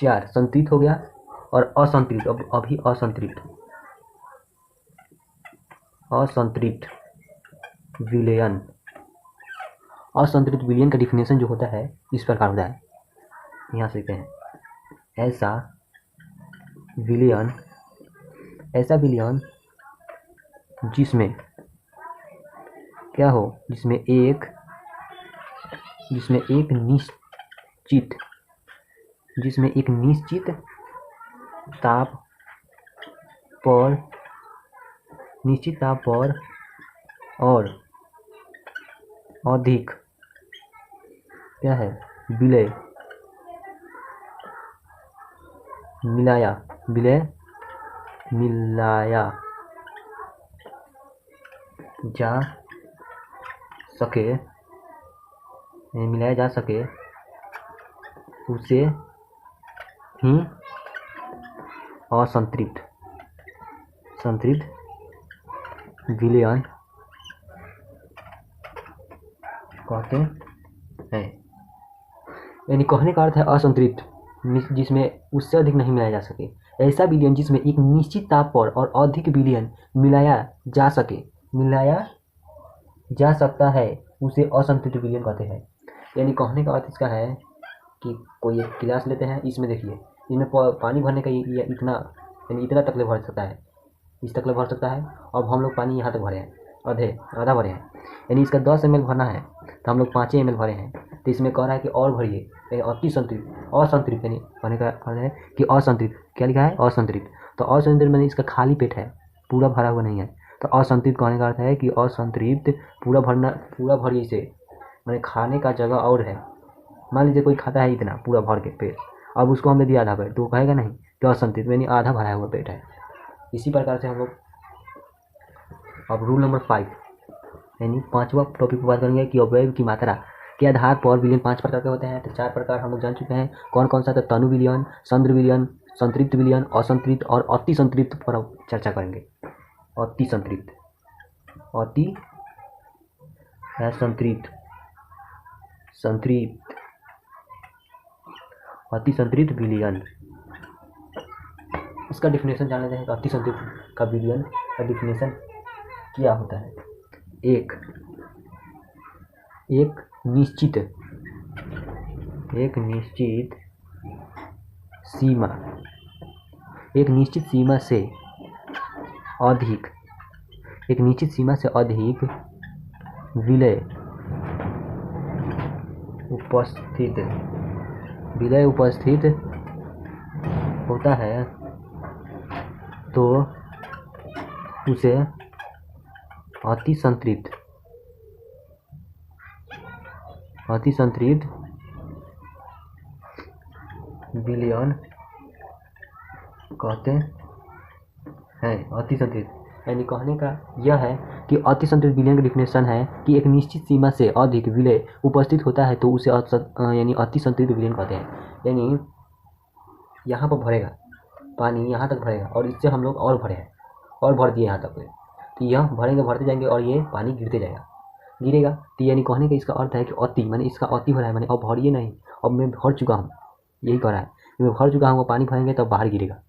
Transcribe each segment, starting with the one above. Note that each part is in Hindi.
4 संतृप्त हो गया और असंतृप्त, अब अभी असंतृप्त, असंतृप्त विलयन। असंतृप्त विलयन का डिफिनेशन जो होता है इस प्रकार होता है, यहाँ से लिखते हैं, ऐसा विलयन जिसमें क्या हो, जिसमें एक निश्चित ताप पर और अधिक क्या है, विलय मिलाया जा सके उसे ही संतृप्त विलयन कहते हैं। यानी कहने का अर्थ है असंतृप्त जिसमें उससे अधिक नहीं मिलाया जा सके, ऐसा विलयन जिसमें एक निश्चित ताप पर और अधिक विलयन मिलाया जा सकता है उसे असंतृप्त विलयन कहते हैं। यानी कहने का अर्थ इसका है कि कोई एक गिलास लेते हैं, इसमें देखिए इसमें पानी भरने का ये इतना, यानी इतना तक भर सकता है, इस तक भर सकता है। अब हम लोग पानी यहाँ तक भरे हैं, आधा भरे हैं, यानी इसका 10 ml भरना है तो हम लोग 5 ml भरे हैं, तो इसमें कह रहा है कि और भरिए, यानी अति असंतृप्त, यानी कहने का अर्थ है कि असंतृप्त, क्या लिखा है, असंतृप्त। तो असंतृप्त मैंने इसका खाली पेट है, पूरा भरा हुआ नहीं है, तो असंतृप्त कहने का अर्थ है कि असंतृप्त पूरा भरिए इसे, मैंने खाने का जगह और है। मान लीजिए कोई खाता है इतना पूरा भर के पेट, अब उसको हमने दिया आधा पेट, तो वो कहेगा नहीं तो असंतृप्त, यानी आधा भरा हुआ पेट है। इसी प्रकार से हम लोग अब रूल नंबर 5 यानी 5वां टॉपिक पर बात करेंगे कि अवयव की मात्रा के आधार पर विलयन 5 प्रकार के होते हैं। तो 4 प्रकार हम लोग जान चुके हैं, कौन कौन सा, तो तनु विलयन, सांद्र विलयन, संतृप्त विलयन, असंतृप्त और अति संतृप्त पर अब चर्चा करेंगे। अति संतृप्त अति संतृप्त विलयन, इसका डिफिनेशन जान लेते हैं। तो अति संतृप्त का विलयन का डिफिनेशन क्या होता है, एक निश्चित सीमा से अधिक विलय उपस्थित होता है तो उसे अति संतृप्त विलयन कहते हैं। अति संतृप्त यानी कहने का यह है कि अति संतृप्त विलयन का डिफिनेशन है कि एक निश्चित सीमा से अधिक विलय उपस्थित होता है तो उसे यानी अति संतृप्त विलयन कहते हैं। यानी यहाँ पर भरेगा पानी, यहाँ तक भरेगा और इससे हम लोग और भर दिए यहाँ तक, तो यह भरते जाएंगे और ये पानी गिरेगा। तो यानी कहने का इसका अर्थ है कि अति, मैंने इसका अति भरा है, मैंने अब भरिए नहीं, अब मैं भर चुका हूँ, यही कह रहा है, मैं भर चुका हूँ, पानी भरेंगे तब बाहर गिरेगा,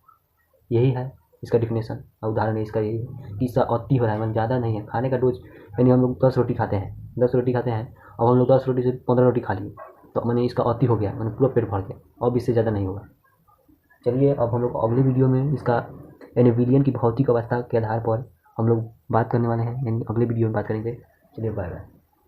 यही है इसका डिफिनेशन। उदाहरण है इसका यही है कि इसका अति हो रहा है, मैंने ज़्यादा नहीं है खाने का डोज, यानी हम लोग 10 रोटी खाते हैं, अब हम लोग 10 रोटी से 15 रोटी खा लिए, तो मैंने इसका अति हो गया, मैंने पूरा पेट भर गया, अब इससे ज़्यादा नहीं होगा। चलिए अब हम लोग अगले वीडियो में इसका यानी विलयन की भौतिक अवस्था के आधार पर हम लोग बात करने वाले हैं, यानी अगले वीडियो में बात करेंगे। चलिए बाय बाय।